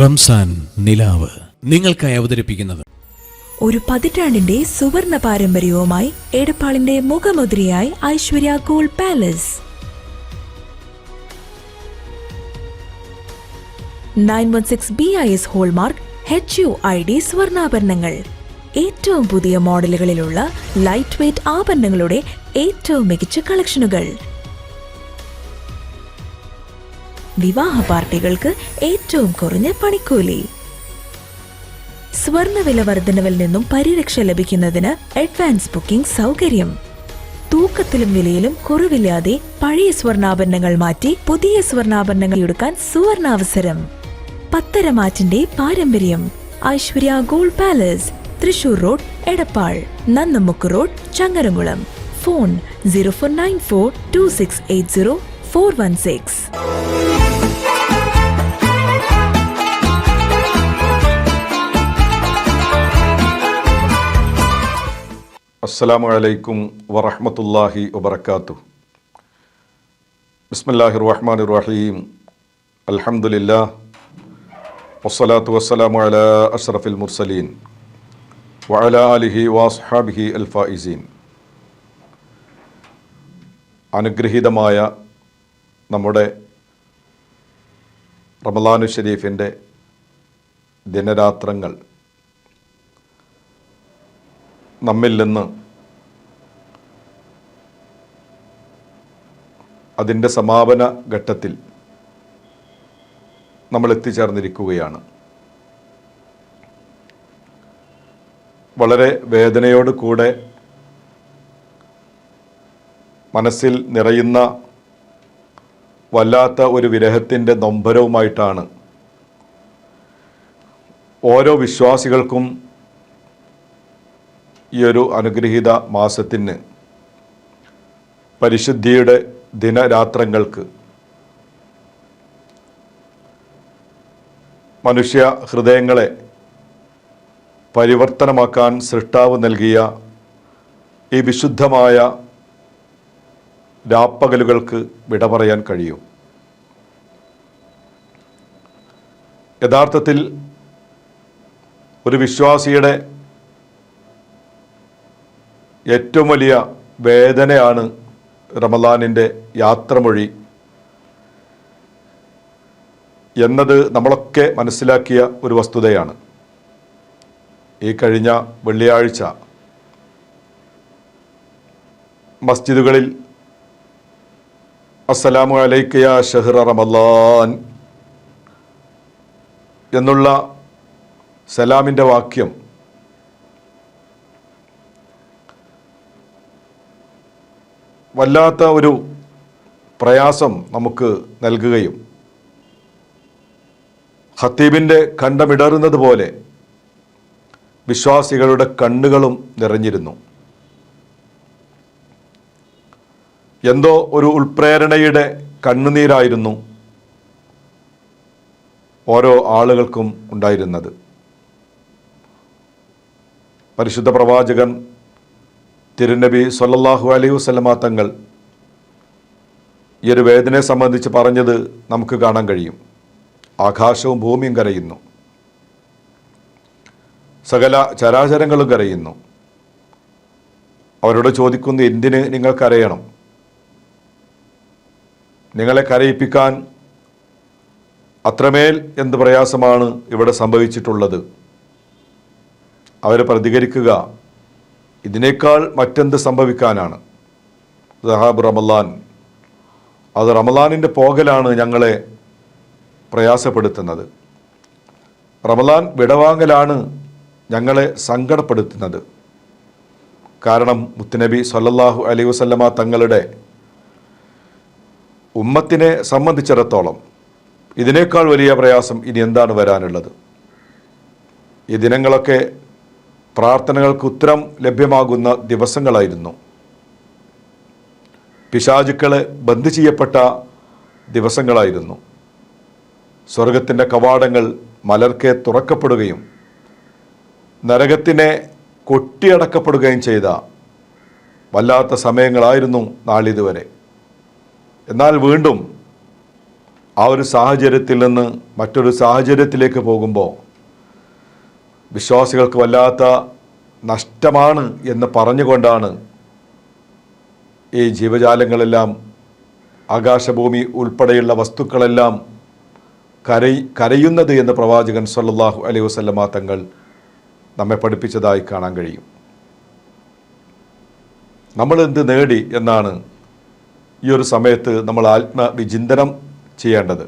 റംസാൻ നിലാവ് നിങ്ങൾക്കായി അവതരിപ്പിക്കുന്നത് ഒരു പതിറ്റാണ്ടിന്റെ സുവർണ പാരമ്പര്യവുമായി എടപ്പാളിന്റെ മുഖമുദ്രയായി Aishwarya gold palace. 916 BIS hallmark HUID സ്വർണ്ണാഭരണങ്ങൾ. ഏറ്റവും പുതിയ മോഡലുകളിലുള്ള ലൈറ്റ് വെയ്റ്റ് ആഭരണങ്ങളുടെ ഏറ്റവും മികച്ച കളക്ഷനുകൾ. വിവാഹ പാർട്ടികൾക്ക് ഏറ്റവും കുറഞ്ഞ പണിക്കൂലി. സ്വർണ്ണവില വർധനവിൽ നിന്നും പരിരക്ഷ ലഭിക്കുന്നതിന് അഡ്വാൻസ് ബുക്കിംഗ് സൗകര്യം. തൂക്കത്തിലും വിലയിലും കുറവില്ലാതെ പഴയ സ്വർണ്ണാഭരണങ്ങൾ മാറ്റി പുതിയ സ്വർണ്ണാഭരണങ്ങൾ എടുക്കാൻ സുവർണാവസരം. പത്തരമാറ്റിന്റെ പാരമ്പര്യം. Aishwarya gold palace, Thrissur road, Edappal, Nannamukku road, Changaramkulam. Phone 04942680 അസ്സലാമു അലൈക്കും വറഹ്മത്തുള്ളാഹി വബറകാതുഹു. ബിസ്മില്ലാഹിർ റഹ്മാനിർ റഹീം. അൽഹംദുലില്ലാഹ് വസ്സലാത്തു വസ്സലാമു അലാ അഷ്റഫിൽ മുർസലീൻ വഅലാ ആലിഹി വഅസ്ഹാബിഹി അൽ ഫായിസീൻ. അനുഗ്രഹീതമായ നമ്മുടെ റമളാനു ശരീഫിൻ്റെ ദിനരാത്രങ്ങൾ നമ്മിൽ നിന്ന് അതിൻ്റെ സമാപന ഘട്ടത്തിൽ നമ്മൾ എത്തിച്ചേർന്നിരിക്കുകയാണ്. വളരെ വേദനയോട് കൂടെ മനസ്സിൽ നിറയുന്ന വല്ലാത്ത ഒരു വിരഹത്തിൻ്റെ നൊമ്പരവുമായിട്ടാണ് ഓരോ വിശ്വാസികൾക്കും ഈ ഒരു അനുഗ്രഹീത മാസത്തിന് പരിശുദ്ധിയുടെ ദിനരാത്രങ്ങൾക്ക് മനുഷ്യ ഹൃദയങ്ങളെ പരിവർത്തനമാക്കാൻ സൃഷ്ടാവ് നൽകിയ ഈ വിശുദ്ധമായ രാപ്പകലുകൾക്ക് വിട പറയാൻ കഴിയും. യഥാർത്ഥത്തിൽ ഒരു വിശ്വാസിയുടെ ഏറ്റവും വലിയ വേദനയാണ് റമളാനിൻ്റെ യാത്രമൊഴി എന്നത് നമ്മളൊക്കെ മനസ്സിലാക്കിയ ഒരു വസ്തുതയാണ്. ഈ കഴിഞ്ഞ വെള്ളിയാഴ്ച മസ്ജിദുകളിൽ അസ്സലാമു അലൈക യാ ഷഹ്റ റമളാൻ എന്നുള്ള സലാമിൻ്റെ വാക്യം വല്ലാത്ത ഒരു പ്രയാസം നമുക്ക് നൽകുകയും ഖത്തീബിൻ്റെ കണ്ടമിടറുന്നത് പോലെ വിശ്വാസികളുടെ കണ്ണുകളും നിറഞ്ഞിരുന്നു. എന്തോ ഒരു ഉൾപ്രേരണയുടെ കണ്ണുനീരായിരുന്നു ഓരോ ആളുകൾക്കും ഉണ്ടായിരുന്നത്. പരിശുദ്ധ പ്രവാചകൻ തിരുനബി സ്വല്ലല്ലാഹു അലൈഹി വസല്ലമ തങ്ങൾ ഈ ഒരു വേദനയെ സംബന്ധിച്ച് പറഞ്ഞത് നമുക്ക് കാണാൻ കഴിയും. ആകാശവും ഭൂമിയും കരയുന്നു, സകല ചരാചരങ്ങളും കരയുന്നു. അവരോട് ചോദിക്കുന്നു, എന്തിന് നിങ്ങൾ കരയണം? നിങ്ങളെ കരയിപ്പിക്കാൻ അത്രമേൽ എന്ത് പ്രയാസമാണ് ഇവിടെ സംഭവിച്ചിട്ടുള്ളത്? അവർ പ്രതികരിക്കുക, ഇതിനേക്കാൾ മറ്റെന്ത് സംഭവിക്കാനാണ്? ദഹാബ് റമളാൻ, അത് റമളാനിൻ്റെ പോകലാണ് ഞങ്ങളെ പ്രയാസപ്പെടുത്തുന്നത്. റമളാൻ വിടവാങ്ങലാണ് ഞങ്ങളെ സങ്കടപ്പെടുത്തുന്നത്. കാരണം മുത്തുനബി സ്വല്ലല്ലാഹു അലൈഹി വസല്ലമ തങ്ങളുടെ ഉമ്മത്തിനെ സംബന്ധിച്ചിടത്തോളം ഇതിനേക്കാൾ വലിയ പ്രയാസം ഇനി എന്താണ് വരാനുള്ളത്? ഈ ദിനങ്ങളൊക്കെ പ്രാർത്ഥനകൾക്ക് ഉത്തരം ലഭ്യമാകുന്ന ദിവസങ്ങളായിരുന്നു. പിശാചുക്കളെ ബന്ദ് ചെയ്യപ്പെട്ട ദിവസങ്ങളായിരുന്നു. സ്വർഗത്തിൻ്റെ കവാടങ്ങൾ മലർക്കെ തുറക്കപ്പെടുകയും നരകത്തിനെ കൊട്ടിയടക്കപ്പെടുകയും ചെയ്ത വല്ലാത്ത സമയങ്ങളായിരുന്നു നാളിതുവരെ. എന്നാൽ വീണ്ടും ആ ഒരു സാഹചര്യത്തിൽ നിന്ന് മറ്റൊരു സാഹചര്യത്തിലേക്ക് പോകുമ്പോൾ വിശ്വാസികൾക്ക് വല്ലാത്ത നഷ്ടമാണ് എന്ന് പറഞ്ഞുകൊണ്ടാണ് ഈ ജീവജാലങ്ങളെല്ലാം, ആകാശഭൂമി ഉൾപ്പെടെയുള്ള വസ്തുക്കളെല്ലാം കരയുന്നത് എന്ന് പ്രവാചകൻ സല്ലല്ലാഹു അലൈഹി വസല്ലമ തങ്ങൾ നമ്മെ പഠിപ്പിച്ചതായി കാണാൻ കഴിയും. നമ്മൾ എന്ത് നേടി എന്നാണ് ഈ ഒരു സമയത്ത് നമ്മൾ ആത്മവിചിന്തനം ചെയ്യേണ്ടത്.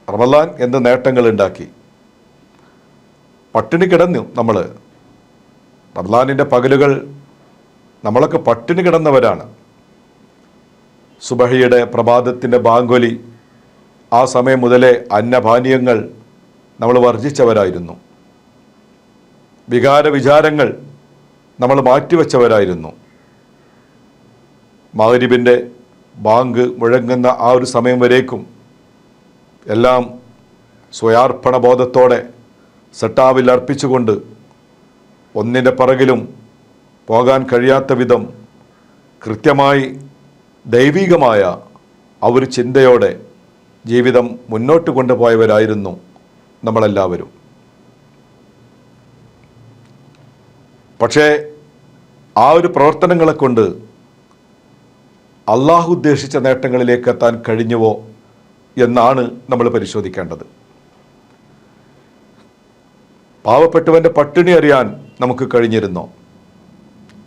റമളാൻ എന്ത് നേട്ടങ്ങൾ ഉണ്ടാക്കി? പട്ടിണി കിടന്നു നമ്മൾ. റമളാനിൻ്റെ പകലുകൾ നമ്മളൊക്കെ പട്ടിണി കിടന്നവരാണ്. സുബഹിയുടെ പ്രഭാതത്തിൻ്റെ ബാങ്കൊലി, ആ സമയം മുതലേ അന്നപാനീയങ്ങൾ നമ്മൾ വർജിച്ചവരായിരുന്നു. വിചാരങ്ങൾ നമ്മൾ മാറ്റിവെച്ചവരായിരുന്നു. മഗ്‌രിബിൻ്റെ ബാങ്ക് മുഴങ്ങുന്ന ആ ഒരു സമയം വരേക്കും എല്ലാം സ്വയാർപ്പണ ബോധത്തോടെ സട്ടാവിൽ അർപ്പിച്ചുകൊണ്ട് ഒന്നിൻ്റെ പിറകിലും പോകാൻ കഴിയാത്ത വിധം കൃത്യമായി ദൈവികമായ ആ ഒരു ചിന്തയോടെ ജീവിതം മുന്നോട്ട് കൊണ്ടുപോയവരായിരുന്നു നമ്മളെല്ലാവരും. പക്ഷേ ആ ഒരു പ്രവർത്തനങ്ങളെ കൊണ്ട് അള്ളാഹു ഉദ്ദേശിച്ച നേട്ടങ്ങളിലേക്ക് എത്താൻ കഴിഞ്ഞുവോ എന്നാണ് നമ്മൾ പരിശോധിക്കേണ്ടത്. പാവപ്പെട്ടവൻ്റെ പട്ടിണി അറിയാൻ നമുക്ക് കഴിഞ്ഞിരുന്നോ?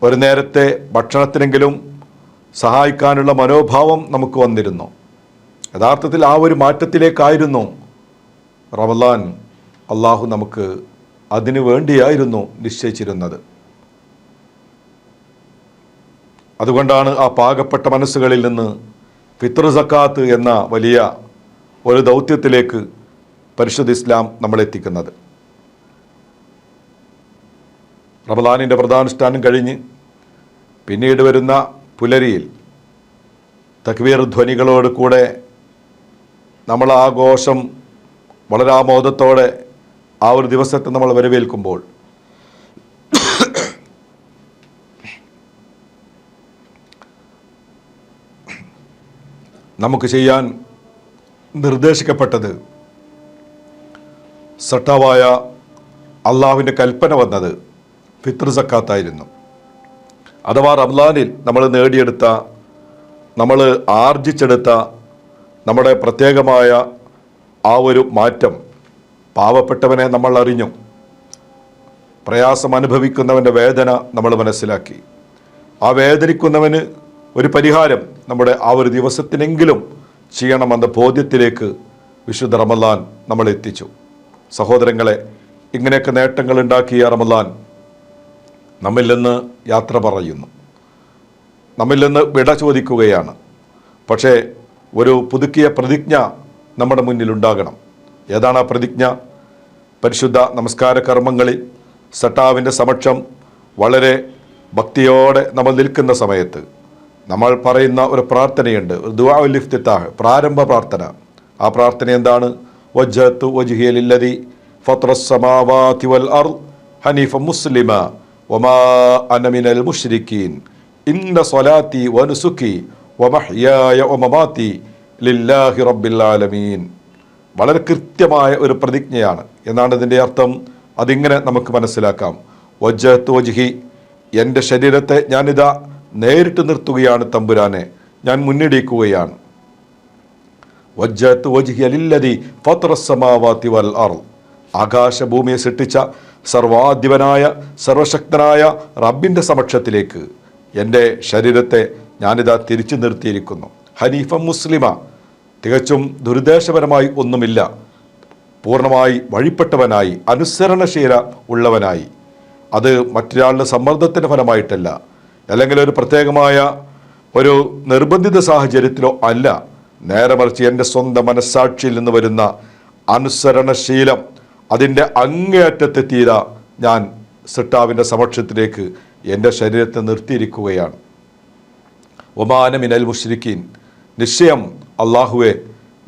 ഒരു നേരത്തെ ഭക്ഷണത്തിനെങ്കിലും സഹായിക്കാനുള്ള മനോഭാവം നമുക്ക് വന്നിരുന്നു. യഥാർത്ഥത്തിൽ ആ ഒരു മാറ്റത്തിലേക്കായിരുന്നു റമളാൻ അള്ളാഹു നമുക്ക് അതിനു വേണ്ടിയായിരുന്നു നിശ്ചയിച്ചിരുന്നത്. അതുകൊണ്ടാണ് ആ പാകപ്പെട്ട മനസ്സുകളിൽ നിന്ന് ഫിത്ർ സക്കാത്ത് എന്ന വലിയ ഒരു ദൗത്യത്തിലേക്ക് പരിശുദ്ധ ഇസ്ലാം നമ്മളെത്തിക്കുന്നത്. റമളാനിൻ്റെ പ്രധാനുഷ്ഠാനം കഴിഞ്ഞ് പിന്നീട് വരുന്ന പുലരിയിൽ തക്ബീർ ധ്വനികളോട് കൂടെ നമ്മൾ ആഘോഷം വളരെ ആമോദത്തോടെ ആ ഒരു ദിവസത്തെ നമ്മൾ വരവേൽക്കുമ്പോൾ നമുക്ക് ചെയ്യാൻ നിർദ്ദേശിക്കപ്പെട്ടത് സട്ടാവായ അള്ളാഹുവിൻ്റെ കൽപ്പന വന്നത് ഫിത്ർ സക്കാത്തായിരുന്നു. അഥവാ റമളാനിൽ നമ്മൾ നേടിയെടുത്ത, നമ്മൾ ആർജിച്ചെടുത്ത നമ്മുടെ പ്രത്യേകമായ ആ ഒരു മാറ്റം പാവപ്പെട്ടവനെ നമ്മൾ അറിഞ്ഞു. പ്രയാസം അനുഭവിക്കുന്നവൻ്റെ വേദന നമ്മൾ മനസ്സിലാക്കി. ആ വേദനിക്കുന്നവന് ഒരു പരിഹാരം നമ്മുടെ ആ ഒരു ദിവസത്തിനെങ്കിലും ചെയ്യണമെന്ന ബോധ്യത്തിലേക്ക് വിശുദ്ധ റമളാൻ നമ്മൾ എത്തിച്ചു. സഹോദരങ്ങളെ, ഇങ്ങനെയൊക്കെ നേട്ടങ്ങൾ ഉണ്ടാക്കിയ റമളാൻ നമ്മിൽ നിന്ന് യാത്ര പറയുന്നു, നമ്മിൽ നിന്ന് വിട ചോദിക്കുകയാണ്. പക്ഷേ ഒരു പുതുക്കിയ പ്രതിജ്ഞ നമ്മുടെ മുന്നിലുണ്ടാകണം. ഏതാണ് ആ പ്രതിജ്ഞ? പരിശുദ്ധ നമസ്കാര കർമ്മങ്ങളിൽ സട്ടാവിൻ്റെ സമക്ഷം വളരെ ഭക്തിയോടെ നമ്മൾ നിൽക്കുന്ന സമയത്ത് നമ്മൾ പറയുന്ന ഒരു പ്രാർത്ഥനയുണ്ട്, ദുആഉൽ ഇഫ്തിതാഹ്, പ്രാരംഭ പ്രാർത്ഥന. ആ പ്രാർത്ഥന എന്താണ്? വജ്ജഹ്തു വജ്ഹിയ ലില്ലദി ഫത്റസ് സമാവാതി വൽ അർദ് ഹനീഫ മുസ്ലിമ വമാ അന മിനൽ മുശ്രിക്കീൻ ഇന്ന സ്വലാത്തി വനുസുക്കി വമഹ്യായ വമമാതി ലില്ലാഹി റബ്ബിൽ ആലമീൻ. വളരെ കൃത്യമായ ഒരു പ്രതിജ്ഞയാണ്. എന്നാണ് ഇതിൻ്റെ അർത്ഥം? അതിങ്ങനെ നമുക്ക് മനസ്സിലാക്കാം. വജ്ജഹ്തു വജ്ഹി, എൻ്റെ ശരീരത്തെ ഞാനിതാ നേരിട്ട് നിർത്തുകയാണ് തമ്പുരാനെ, ഞാൻ മുന്നിടിക്കുകയാണ്. വജ്ജഹ്തു വജ്ഹിയ ലില്ലദി ഫത്റസ് സമാവാതി വൽ അർദ്, ആകാശഭൂമിയെ സൃഷ്ടിച്ച സർവാധിപനായ സർവശക്തനായ റബ്ബിൻ്റെ സമക്ഷത്തിലേക്ക് എൻ്റെ ശരീരത്തെ ഞാനിതാ തിരിച്ചു നിർത്തിയിരിക്കുന്നു. ഹനീഫ മുസ്ലിമ, തികച്ചും ദുരുദ്ദേശപരമായി ഒന്നുമില്ല, പൂർണ്ണമായി വഴിപ്പെട്ടവനായി, അനുസരണശീല ഉള്ളവനായി. അത് മറ്റൊരാളുടെ സമ്മർദ്ദത്തിൻ്റെ ഫലമായിട്ടല്ല, അല്ലെങ്കിൽ ഒരു പ്രത്യേകമായ ഒരു നിർബന്ധിത സാഹചര്യത്തിലോ അല്ല. നേരെ മറിച്ച് എൻ്റെ സ്വന്തം മനസ്സാക്ഷിയിൽ നിന്ന് വരുന്ന അനുസരണശീലം, അതിൻ്റെ അങ്ങേയറ്റത്തെത്തിയ ഞാൻ സൃഷ്ടാവിൻ്റെ സമക്ഷത്തിലേക്ക് എൻ്റെ ശരീരത്തെ നിർത്തിയിരിക്കുകയാണ്. ഒമാന മിനൽ മുശ്രിക്കീൻ, നിശ്ചയം അള്ളാഹുവെ,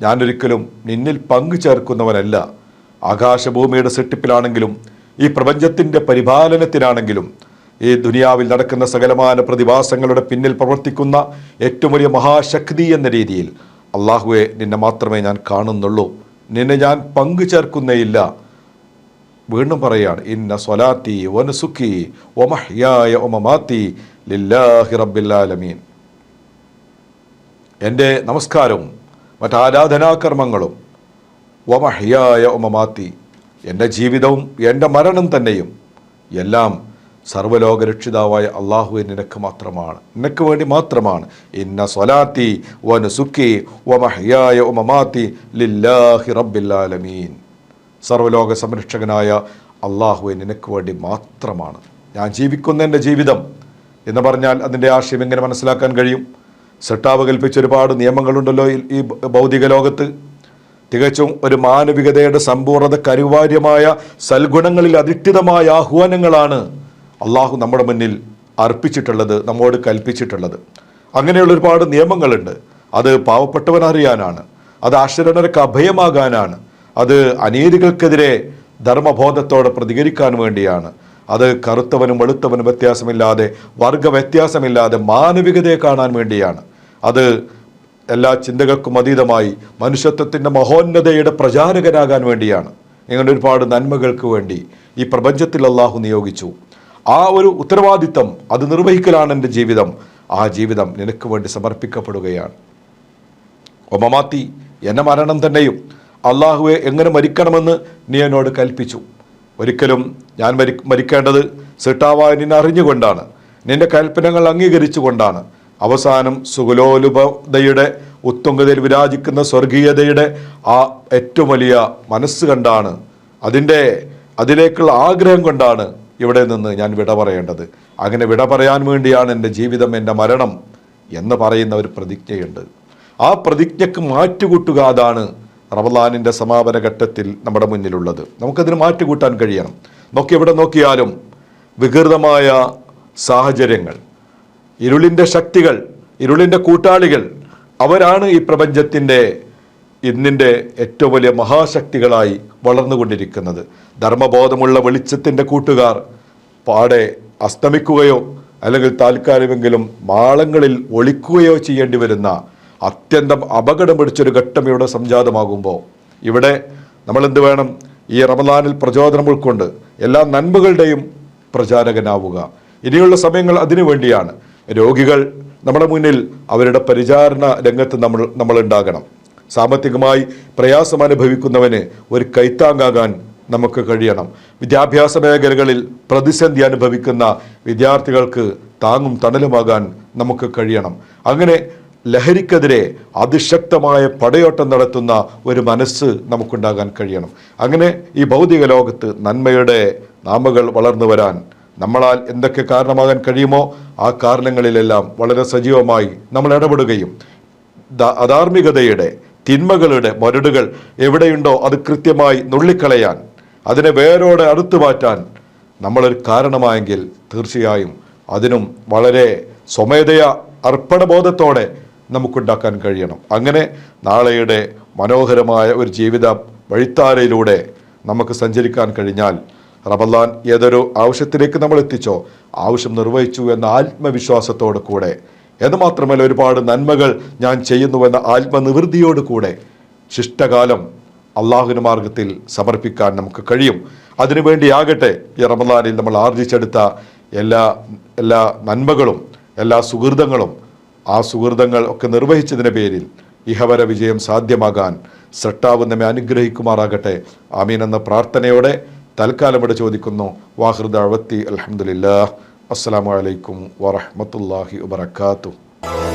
ഞാനൊരിക്കലും നിന്നിൽ പങ്കു ചേർക്കുന്നവനല്ല. ആകാശഭൂമിയുടെ സൃഷ്ടിപ്പിലാണെങ്കിലും ഈ പ്രപഞ്ചത്തിൻ്റെ പരിപാലനത്തിനാണെങ്കിലും ഈ ദുനിയാവിൽ നടക്കുന്ന സകലമാന പ്രതിഭാസങ്ങളുടെ പിന്നിൽ പ്രവർത്തിക്കുന്ന ഏറ്റവും വലിയ മഹാശക്തി എന്ന രീതിയിൽ അള്ളാഹുവെ നിന്നെ മാത്രമേ ഞാൻ കാണുന്നുള്ളൂ, നിന്നെ ഞാൻ പങ്കു ചേർക്കുന്നേയില്ല. വീണ്ടും പറയാണ്, ഇന്ന സ്വലാത്തി വനുസുക്കി വമഹ്യായ വമമാത്തി ലില്ലാഹി റബ്ബിൽ ആലമീൻ. എൻ്റെ നമസ്കാരവും മറ്റാരാധനാകർമ്മങ്ങളും വമഹ്യായ വമമാത്തി, എൻ്റെ ജീവിതവും എൻ്റെ മരണം തന്നെയും എല്ലാം സർവ്വലോക രക്ഷിതാവായ അള്ളാഹുവെ നിനക്ക് മാത്രമാണ്, നിനക്ക് വേണ്ടി മാത്രമാണ്. ഇന്ന സ്വലാത്തി വനുസുക്കി വമഹ്യായ വമമാത്തി ലില്ലാഹി റബ്ബിൽ ആലമീൻ. സർവ്വലോക സംരക്ഷകനായ അള്ളാഹുവെ നിനക്ക് വേണ്ടി മാത്രമാണ് ഞാൻ ജീവിക്കുന്ന എൻ്റെ ജീവിതം എന്ന് പറഞ്ഞാൽ അതിൻ്റെ ആശയം എങ്ങനെ മനസ്സിലാക്കാൻ കഴിയും? സട്ടാവ് കൽപ്പിച്ച ഒരുപാട് നിയമങ്ങളുണ്ടല്ലോ ഈ ഭൗതിക ലോകത്ത്. തികച്ചും ഒരു മാനവികതയുടെ സമ്പൂർണ്ണത അനിവാര്യമായ സൽഗുണങ്ങളിൽ അധിഷ്ഠിതമായ ആഹ്വാനങ്ങളാണ് അള്ളാഹു നമ്മുടെ മുന്നിൽ അർപ്പിച്ചിട്ടുള്ളത്, നമ്മോട് കൽപ്പിച്ചിട്ടുള്ളത്. അങ്ങനെയുള്ള ഒരുപാട് നിയമങ്ങളുണ്ട്. അത് പാവപ്പെട്ടവനറിയാനാണ്, അത് ആശ്രയർക്ക് അഭയമാകാനാണ്, അത് അനീതികൾക്കെതിരെ ധർമ്മബോധത്തോടെ പ്രതികരിക്കാൻ വേണ്ടിയാണ്, അത് കറുത്തവനും വെളുത്തവനും വ്യത്യാസമില്ലാതെ വർഗ വ്യത്യാസമില്ലാതെ മാനവികതയെ കാണാൻ വേണ്ടിയാണ്, അത് എല്ലാ ചിന്തകൾക്കും അതീതമായി മനുഷ്യത്വത്തിൻ്റെ മഹോന്നതയുടെ പ്രചാരകനാകാൻ വേണ്ടിയാണ്. ഇങ്ങനെ ഒരുപാട് നന്മകൾക്ക് വേണ്ടി ഈ പ്രപഞ്ചത്തിൽ അള്ളാഹു നിയോഗിച്ചു. ആ ഒരു ഉത്തരവാദിത്തം അത് നിർവഹിക്കലാണ് എൻ്റെ ജീവിതം. ആ ജീവിതം നിനക്ക് വേണ്ടി സമർപ്പിക്കപ്പെടുകയാണ്. ഒമമാത്തി, എന്നെ മരണം തന്നെയും. അള്ളാഹുവെ എങ്ങനെ മരിക്കണമെന്ന് നീ എന്നോട് കൽപ്പിച്ചു. ഒരിക്കലും ഞാൻ മരിക്കേണ്ടത് സിട്ടാവായ നിന്നെ അറിഞ്ഞുകൊണ്ടാണ്, നിന്റെ കൽപ്പനകൾ അംഗീകരിച്ചുകൊണ്ടാണ്. അവസാനം സുഖലോലുപതയുടെ ഉത്തുംഗതയിൽ വിരാജിക്കുന്ന സ്വർഗീയതയുടെ ആ ഏറ്റവും വലിയ മനസ്സ് കണ്ടാണ്, അതിലേക്കുള്ള ആഗ്രഹം കൊണ്ടാണ് ഇവിടെ നിന്ന് ഞാൻ വിട പറയേണ്ടത്. അങ്ങനെ വിട പറയാൻ വേണ്ടിയാണ് എൻ്റെ ജീവിതം, എൻ്റെ മരണം എന്ന് പറയുന്ന ഒരു പ്രതിജ്ഞയുണ്ട്. ആ പ്രതിജ്ഞയ്ക്ക് മാറ്റുകൂട്ടുക, അതാണ് റമളാനിൻ്റെ സമാപന ഘട്ടത്തിൽ നമ്മുടെ മുന്നിലുള്ളത്. നമുക്കതിന് മാറ്റുകൂട്ടാൻ കഴിയണം. എവിടെ നോക്കിയാലും വികൃതമായ സാഹചര്യങ്ങൾ, ഇരുളിൻ്റെ ശക്തികൾ, ഇരുളിൻ്റെ കൂട്ടാളികൾ, അവരാണ് ഈ പ്രപഞ്ചത്തിൻ്റെ ഇന്നിൻ്റെ ഏറ്റവും വലിയ മഹാശക്തികളായി വളർന്നുകൊണ്ടിരിക്കുന്നത്. ധർമ്മബോധമുള്ള വെളിച്ചത്തിൻ്റെ കൂട്ടുകാർ പാടെ അസ്തമിക്കുകയോ അല്ലെങ്കിൽ താൽക്കാലികമെങ്കിലും മാളങ്ങളിൽ ഒളിക്കുകയോ ചെയ്യേണ്ടി വരുന്ന അത്യന്തം അപകടം പിടിച്ചൊരു ഘട്ടം ഇവിടെ സംജാതമാകുമ്പോൾ ഇവിടെ നമ്മൾ എന്ത് വേണം? ഈ റമളാനിൽ പ്രചോദനം ഉൾക്കൊണ്ട് എല്ലാ നന്മകളുടെയും പ്രചാരകനാവുക. ഇനിയുള്ള സമയങ്ങൾ അതിനു വേണ്ടിയാണ്. രോഗികൾ നമ്മുടെ മുന്നിൽ, അവരുടെ പരിചാരണ രംഗത്ത് നമ്മൾ ഉണ്ടാകണം. സാമ്പത്തികമായി പ്രയാസം അനുഭവിക്കുന്നവന് ഒരു കൈത്താങ്ങാകാൻ നമുക്ക് കഴിയണം. വിദ്യാഭ്യാസ മേഖലകളിൽ പ്രതിസന്ധി അനുഭവിക്കുന്ന വിദ്യാർത്ഥികൾക്ക് താങ്ങും തണലുമാകാൻ നമുക്ക് കഴിയണം. അങ്ങനെ ലഹരിക്കെതിരെ അതിശക്തമായ പടയോട്ടം നടത്തുന്ന ഒരു മനസ്സ് നമുക്കുണ്ടാകാൻ കഴിയണം. അങ്ങനെ ഈ ഭൗതിക ലോകത്ത് നന്മയുടെ നാമകൾ വളർന്നു വരാൻ നമ്മളാൽ എന്തൊക്കെ കാരണമാകാൻ കഴിയുമോ ആ കാരണങ്ങളിലെല്ലാം വളരെ സജീവമായി നമ്മൾ ഇടപെടുകയും അധാർമികതയുടെ തിന്മകളുടെ മൊരടുകൾ എവിടെയുണ്ടോ അത് കൃത്യമായി നുള്ളിക്കളയാൻ, അതിനെ വേരോടെ അറുത്തു മാറ്റാൻ നമ്മളൊരു കാരണമായെങ്കിൽ തീർച്ചയായും അതിനും വളരെ സ്വമേധയാ അർപ്പണബോധത്തോടെ നമുക്കുണ്ടാക്കാൻ കഴിയണം. അങ്ങനെ നാളെയുടെ മനോഹരമായ ഒരു ജീവിത വഴിത്താരയിലൂടെ നമുക്ക് സഞ്ചരിക്കാൻ കഴിഞ്ഞാൽ റമളാൻ ഏതൊരു ആവശ്യത്തിലേക്ക് നമ്മൾ എത്തിച്ചോ ആവശ്യം നിർവഹിച്ചു എന്ന ആത്മവിശ്വാസത്തോടു കൂടെ, എന്ന് മാത്രമല്ല ഒരുപാട് നന്മകൾ ഞാൻ ചെയ്യുന്നുവെന്ന ആത്മനിവൃത്തിയോട് കൂടെ ശിഷ്ടകാലം അള്ളാഹുവിൻ്റെ മാർഗത്തിൽ സമർപ്പിക്കാൻ നമുക്ക് കഴിയും. അതിനുവേണ്ടിയാകട്ടെ ഈ റമളാനിൽ നമ്മൾ ആർജിച്ചെടുത്ത എല്ലാ നന്മകളും എല്ലാ സുഹൃതങ്ങളും, ആ സുഹൃതങ്ങൾ ഒക്കെ നിർവഹിച്ചതിൻ്റെ പേരിൽ ഇഹവര വിജയം സാധ്യമാകാൻ സൃഷ്ടാവ് നമ്മെ അനുഗ്രഹിക്കുമാറാകട്ടെ. ആമീൻ എന്ന പ്രാർത്ഥനയോടെ തൽക്കാലം ഇവിടെ ചോദിക്കുന്നു. വാഹിർ ദഅവത്തി അൽഹംദുലില്ലാഹ്. അസ്സലാമു അലൈക്കും വറഹ്മത്തുള്ളാഹി വബറകാതുഹു.